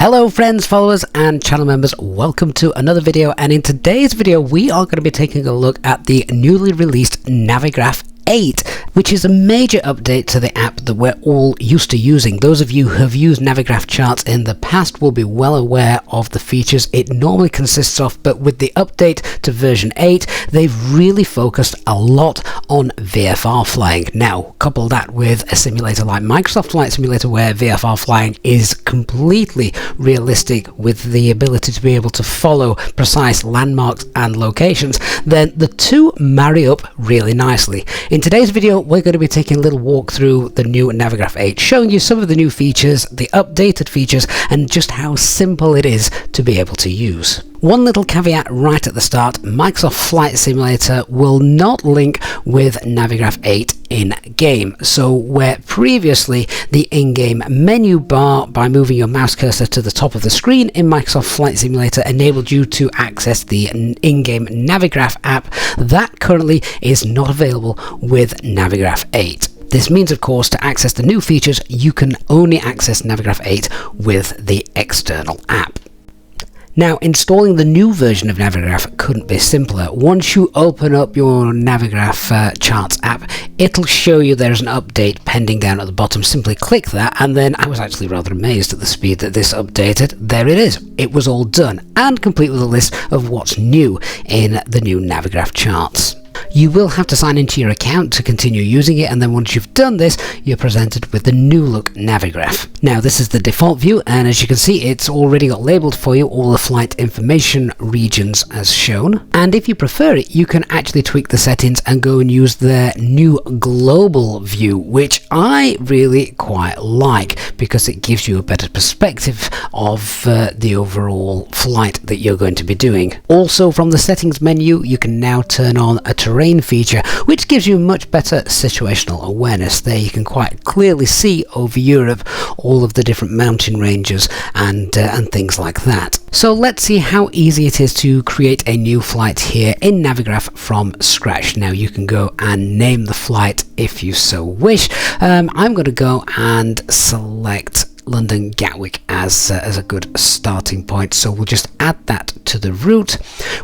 Hello friends, followers and channel members, welcome to another video, and in today's video we are going to be taking a look at the newly released Navigraph 8, which is a major update to the app that we're all used to using. Those of you who have used Navigraph Charts in the past will be well aware of the features it normally consists of, but with the update to version 8, they've really focused a lot on VFR flying. Now, couple that with a simulator like Microsoft Flight Simulator, where VFR flying is completely realistic with the ability to be able to follow precise landmarks and locations, then the two marry up really nicely. In today's video, we're going to be taking a little walk through the new Navigraph 8, showing you some of the new features, the updated features, and just how simple it is to be able to use. One little caveat right at the start: Microsoft Flight Simulator will not link with Navigraph 8 in-game. So where previously the in-game menu bar, by moving your mouse cursor to the top of the screen in Microsoft Flight Simulator, enabled you to access the in-game Navigraph app, that currently is not available with Navigraph 8. This means, of course, to access the new features, you can only access Navigraph 8 with the external app. Now, installing the new version of Navigraph couldn't be simpler. Once you open up your Navigraph Charts app, it'll show you there's an update pending down at the bottom. Simply click that, and then I was actually rather amazed at the speed that this updated. There it is. It was all done, and complete with a list of what's new in the new Navigraph Charts. You will have to sign into your account to continue using it, and then once you've done this, you're presented with the new look Navigraph. Now, this is the default view, and as you can see, it's already got labeled for you all the flight information regions as shown. And if you prefer it, you can actually tweak the settings and go and use their new global view, which I really quite like because it gives you a better perspective of the overall flight that you're going to be doing. Also, from the settings menu, you can now turn on a terrain feature, which gives you much better situational awareness. There you can quite clearly see over Europe all of the different mountain ranges and things like that. So let's see how easy it is to create a new flight here in Navigraph from scratch. Now, you can go and name the flight if you so wish. I'm going to go and select London Gatwick as a good starting point, so we'll just add that to the route.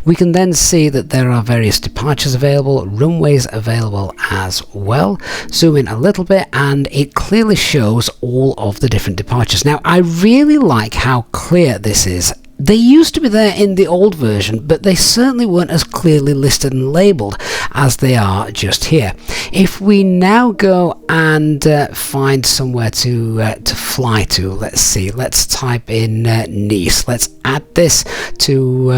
We can then see that there are various departures available, runways available as well. Zoom in a little bit and it clearly shows all of the different departures. Now, I really like how clear this is. They used to be there in the old version, but they certainly weren't as clearly listed and labelled as they are just here. If we now go and find somewhere to fly to, let's see, let's type in Nice. Let's add this to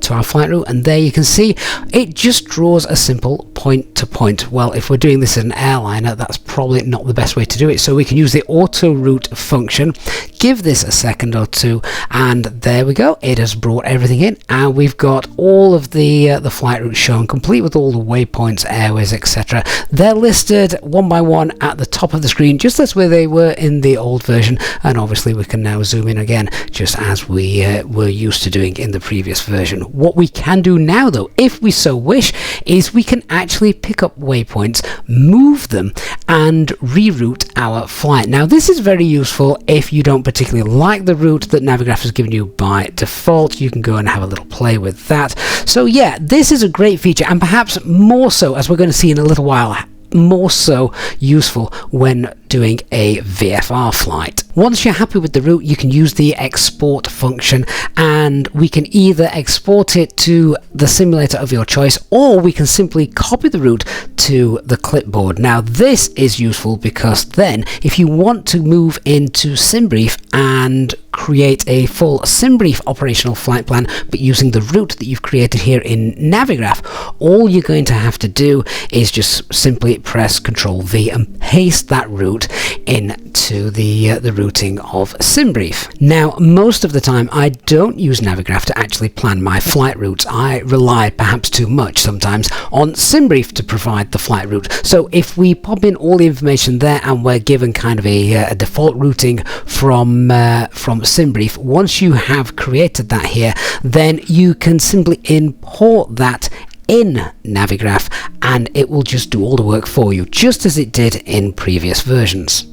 our flight route, and there you can see it just draws a simple point to point. Well, if we're doing this in an airliner, that's probably not the best way to do it, so we can use the auto route function. Give this a second or two, and there we go. It has brought everything in, and we've got all of the flight routes shown, complete with all the waypoints, airways, etc. They're listed one by one at the top of the screen, just as where they were in the old version, and obviously we can now zoom in again, just as we were used to doing in the previous version. What we can do now, though, if we so wish, is we can actually pick up waypoints, move them, and reroute our flight. Now, this is very useful if you don't particularly like the route that Navigraph has given you by default. You can go and have a little play with that. So yeah, this is a great feature, and perhaps more so, as we're going to see in a little while, more so useful when doing a VFR flight. Once you're happy with the route, you can use the export function, and we can either export it to the simulator of your choice, or we can simply copy the route to the clipboard. Now, this is useful because then if you want to move into SimBrief and create a full SimBrief operational flight plan, but using the route that you've created here in Navigraph, all you're going to have to do is just simply press Ctrl V and paste that route into the routing of SimBrief. Now, most of the time I don't use Navigraph to actually plan my flight routes. I rely, perhaps too much sometimes, on SimBrief to provide the flight route. So if we pop in all the information there and we're given kind of a default routing from SimBrief, once you have created that here, then you can simply import that in Navigraph and it will just do all the work for you, just as it did in previous versions.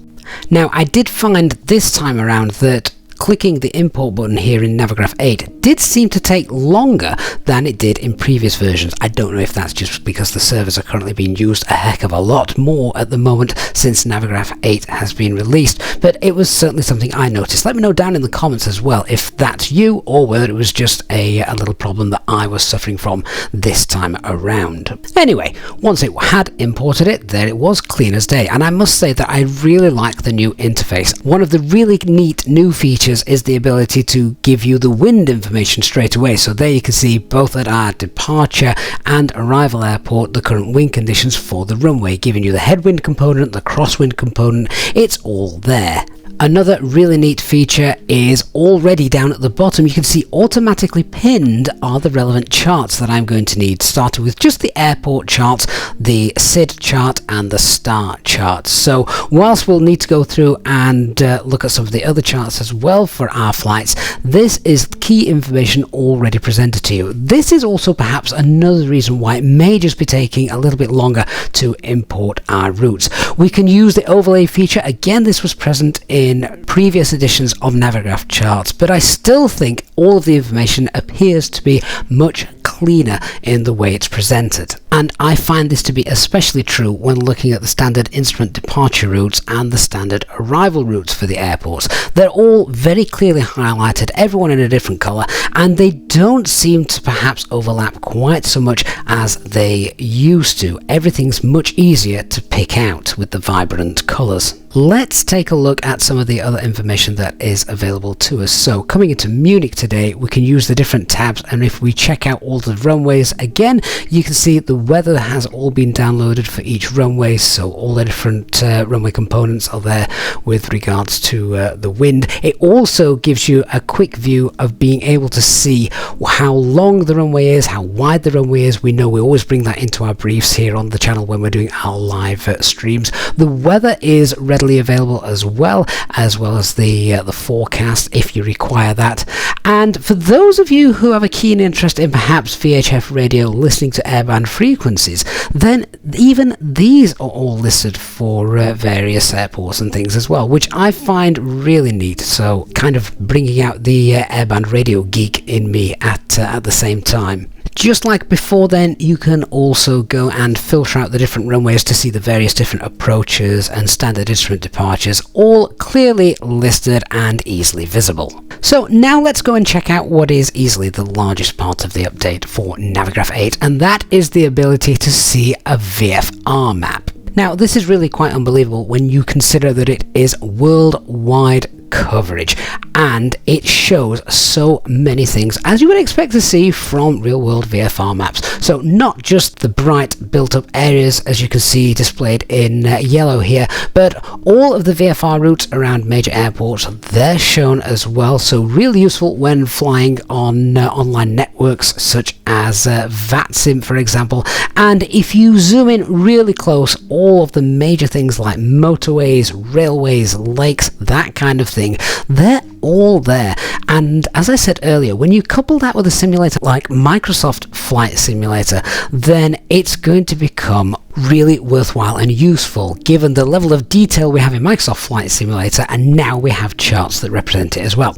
Now, I did find this time around that clicking the import button here in Navigraph 8 did seem to take longer than it did in previous versions. I don't know if that's just because the servers are currently being used a heck of a lot more at the moment since Navigraph 8 has been released, but it was certainly something I noticed. Let me know down in the comments as well if that's you or whether it was just a little problem that I was suffering from this time around. Anyway, once it had imported it, there it was, clean as day, and I must say that I really like the new interface. One of the really neat new features is the ability to give you the wind information straight away. So there you can see both at our departure and arrival airport the current wind conditions for the runway, giving you the headwind component, the crosswind component, it's all there. Another really neat feature is already down at the bottom, you can see automatically pinned are the relevant charts that I'm going to need, starting with just the airport charts, the SID chart and the STAR chart. So whilst we'll need to go through and look at some of the other charts as well for our flights, this is key information already presented to you. This is also perhaps another reason why it may just be taking a little bit longer to import our routes. We can use the overlay feature. Again, this was present in previous editions of Navigraph Charts, but I still think all of the information appears to be much cleaner in the way it's presented. And I find this to be especially true when looking at the standard instrument departure routes and the standard arrival routes for the airports. They're all very clearly highlighted, everyone in a different colour, and they don't seem to perhaps overlap quite so much as they used to. Everything's much easier to pick out with the vibrant colours. Let's take a look at some of the other information that is available to us. So coming into Munich today, we can use the different tabs, and if we check out all the runways again, you can see the weather has all been downloaded for each runway, so all the different runway components are there with regards to the wind. It also gives you a quick view of being able to see how long the runway is, how wide the runway is. We know we always bring that into our briefs here on the channel when we're doing our live streams. The weather is readily available as well as the forecast if you require that. And for those of you who have a keen interest in perhaps VHF radio listening to airband frequencies, then even these are all listed for various airports and things as well, which I find really neat. So kind of bringing out the airband radio geek in me at the same time. Just like before then, you can also go and filter out the different runways to see the various different approaches and standard instrument departures, all clearly listed and easily visible. So now let's go and check out what is easily the largest part of the update for Navigraph 8, and that is the ability to see a VFR map. Now, this is really quite unbelievable when you consider that it is worldwide coverage and it shows so many things as you would expect to see from real-world VFR maps. So not just the bright built-up areas as you can see displayed in yellow here, but all of the VFR routes around major airports, they're shown as well. So really useful when flying on online networks such as VATSIM, for example. And if you zoom in really close, all of the major things like motorways, railways, lakes, that kind of thing, they're all there. And as I said earlier, when you couple that with a simulator like Microsoft Flight Simulator, then it's going to become really worthwhile and useful given the level of detail we have in Microsoft Flight Simulator, and now we have charts that represent it as well.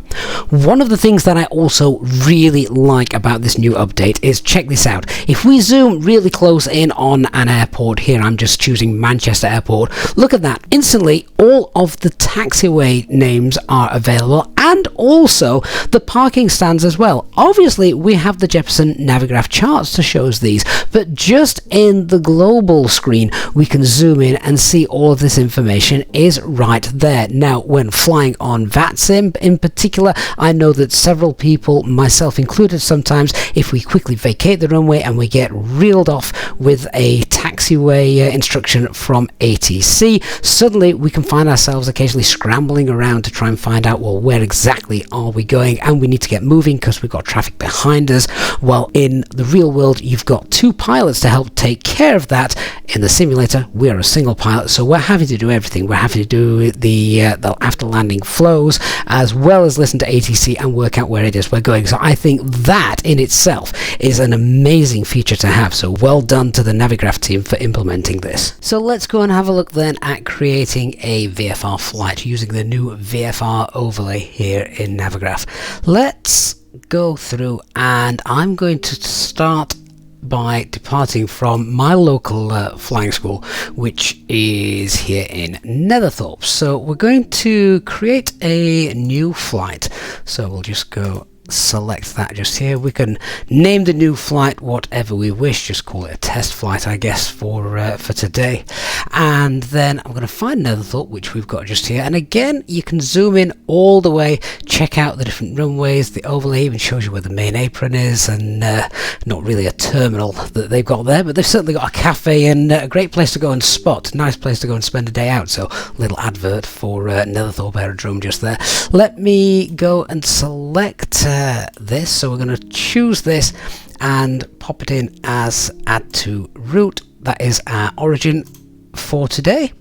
One of the things that I also really like about this new update is, check this out, if we zoom really close in on an airport here, I'm just choosing Manchester Airport, look at that, instantly all of the taxiway names are available and also the parking stands as well. Obviously we have the Jeppesen Navigraph Charts to show us these, but just in the global screen we can zoom in and see all of this information is right there. Now when flying on VATSIM in particular, I know that several people, myself included sometimes, if we quickly vacate the runway and we get reeled off with a taxiway instruction from ATC, suddenly we can find ourselves occasionally scrambling around to try and find out, well, where exactly are we going, and we need to get moving because we've got traffic behind us. Well, in the real world you've got two pilots to help take care of that, in the simulator we are a single pilot, so we're having to do everything. We're having to do the after landing flows, as well as listen to ATC and work out where it is we're going. So I think that in itself is an amazing feature to have, so well done to the Navigraph team for implementing this. So let's go and have a look then at creating a VFR flight using the new VFR overlay here in Navigraph. Let's go through, and I'm going to start by departing from my local flying school, which is here in Netherthorpe. So we're going to create a new flight, so we'll just go select that just here. We can name the new flight whatever we wish, just call it a test flight, I guess, for today. And then I'm going to find Netherthorpe, which we've got just here, and again you can zoom in all the way, check out the different runways. The overlay even shows you where the main apron is, and not really a terminal that they've got there, but they've certainly got a cafe and a great place to go and spot, nice place to go and spend a day out. So a little advert for Netherthorpe Aerodrome just there. Let me go and select this, so we're going to choose this and pop it in as add to route. That is our origin for today,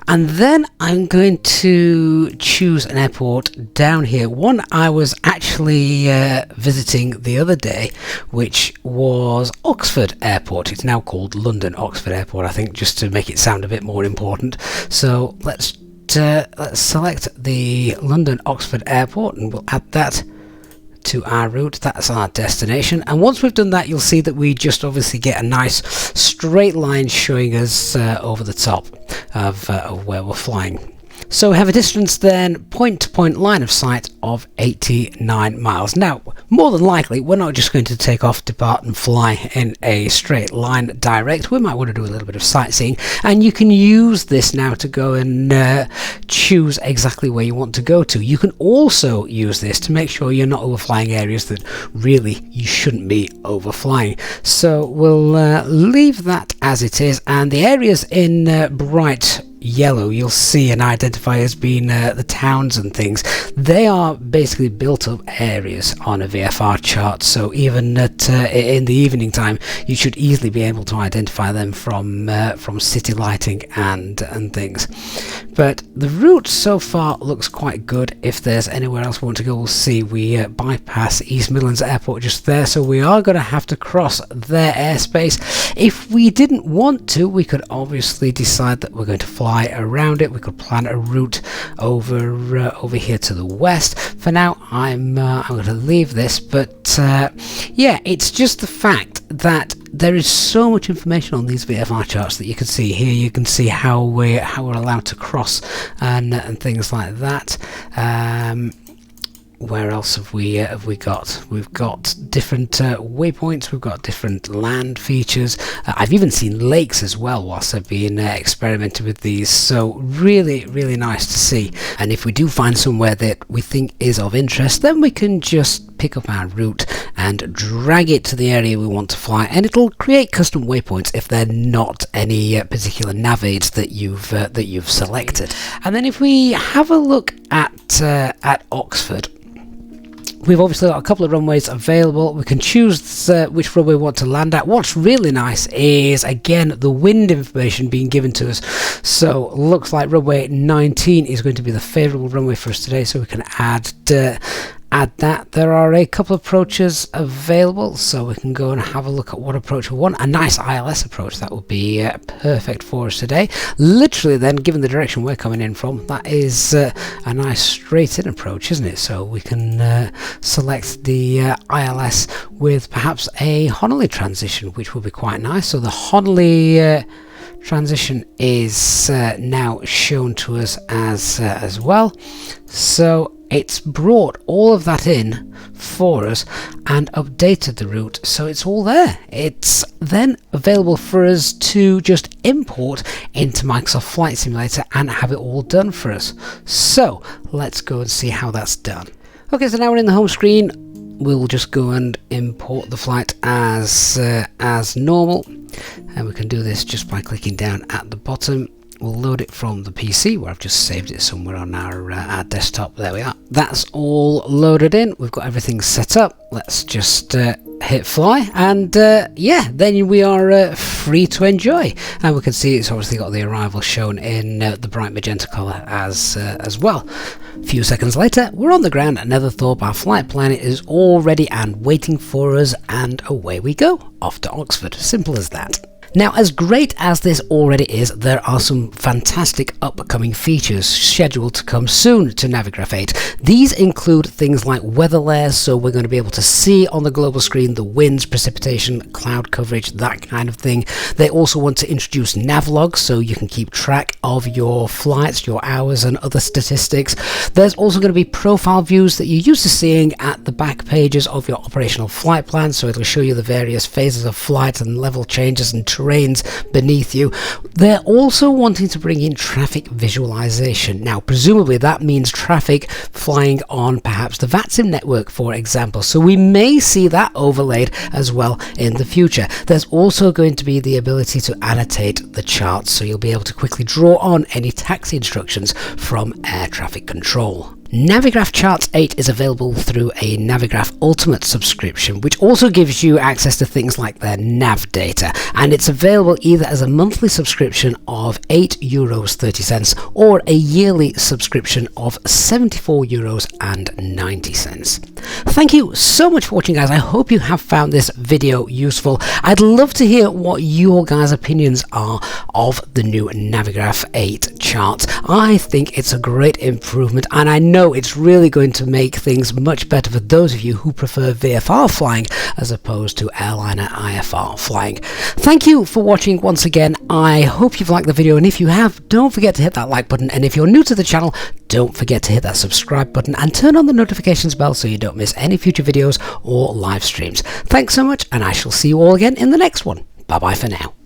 and then I'm going to choose an airport down here, one I was actually visiting the other day, which was Oxford Airport. It's now called London Oxford Airport, I think, just to make it sound a bit more important. So let's select the London Oxford Airport, and we'll add that to our route. That's our destination, and once we've done that, you'll see that we just obviously get a nice straight line showing us over the top of where we're flying. So we have a distance then, point-to-point line of sight of 89 miles. Now, more than likely, we're not just going to take off, depart and fly in a straight line direct. We might want to do a little bit of sightseeing, and you can use this now to go and choose exactly where you want to go to. You can also use this to make sure you're not overflying areas that really you shouldn't be overflying. So we'll leave that as it is, and the areas in bright yellow you'll see and identify as being the towns and things. They are basically built up areas on a VFR chart, so even at in the evening time you should easily be able to identify them from city lighting and things. But the route so far looks quite good. If there's anywhere else we want to go, we'll see we bypass East Midlands Airport just there, so we are going to have to cross their airspace. If we didn't want to, we could obviously decide that we're going to fly around it. We could plan a route over here to the west. For now, I'm going to leave this, but yeah, it's just the fact that there is so much information on these VFR charts that you can see here. You can see how we're allowed to cross and things like that. Where else have we got? We've got different waypoints, we've got different land features. I've even seen lakes as well whilst I've been experimenting with these, so really, really nice to see. And if we do find somewhere that we think is of interest, then we can just pick up our route and drag it to the area we want to fly, and it'll create custom waypoints if they're not any particular nav aids that you've selected. And then if we have a look at Oxford, we've obviously got a couple of runways available. We can choose which runway we want to land at. What's really nice is, again, the wind information being given to us. So looks like runway 19 is going to be the favourable runway for us today, so we can add that. There are a couple of approaches available, so we can go and have a look at what approach we want. A nice ILS approach, that would be perfect for us today. Literally then, given the direction we're coming in from, that is a nice straight in approach, isn't it? So we can select the ILS with perhaps a Honolulu transition, which will be quite nice. So the Honolulu transition is now shown to us as well. So it's brought all of that in for us and updated the route, so it's all there. It's then available for us to just import into Microsoft Flight Simulator and have it all done for us. So let's go and see how that's done. Okay, so now we're in the home screen. We'll just go and import the flight as normal, and we can do this just by clicking down at the bottom. We'll load it from the PC, where I've just saved it somewhere on our desktop. There we are. That's all loaded in. We've got everything set up. Let's just hit fly, and yeah, then we are free to enjoy. And we can see it's obviously got the arrival shown in the bright magenta colour as well. A few seconds later, we're on the ground at Netherthorpe. Our flight plan is all ready and waiting for us, and away we go, off to Oxford. Simple as that. Now, as great as this already is, there are some fantastic upcoming features scheduled to come soon to Navigraph 8. These include things like weather layers, so we're going to be able to see on the global screen the winds, precipitation, cloud coverage, that kind of thing. They also want to introduce navlogs, so you can keep track of your flights, your hours, and other statistics. There's also going to be profile views that you're used to seeing at the back pages of your operational flight plan, so it'll show you the various phases of flight and level changes and terrains beneath you. They're also wanting to bring in traffic visualization. Now, presumably that means traffic flying on perhaps the VATSIM network, for example. So we may see that overlaid as well in the future. There's also going to be the ability to annotate the charts, so you'll be able to quickly draw on any taxi instructions from air traffic control. Navigraph Charts 8 is available through a Navigraph Ultimate subscription, which also gives you access to things like their nav data, and it's available either as a monthly subscription of €8.30 or a yearly subscription of €74.90. Thank you so much for watching, guys. I hope you have found this video useful. I'd love to hear what your guys' opinions are of the new Navigraph 8 charts. I think it's a great improvement, and I know it's really going to make things much better for those of you who prefer VFR flying as opposed to airliner IFR flying. Thank you for watching once again. I hope you've liked the video, and if you have, don't forget to hit that like button, and if you're new to the channel, don't forget to hit that subscribe button and turn on the notifications bell so you don't miss any future videos or live streams. Thanks so much, and I shall see you all again in the next one. Bye bye for now.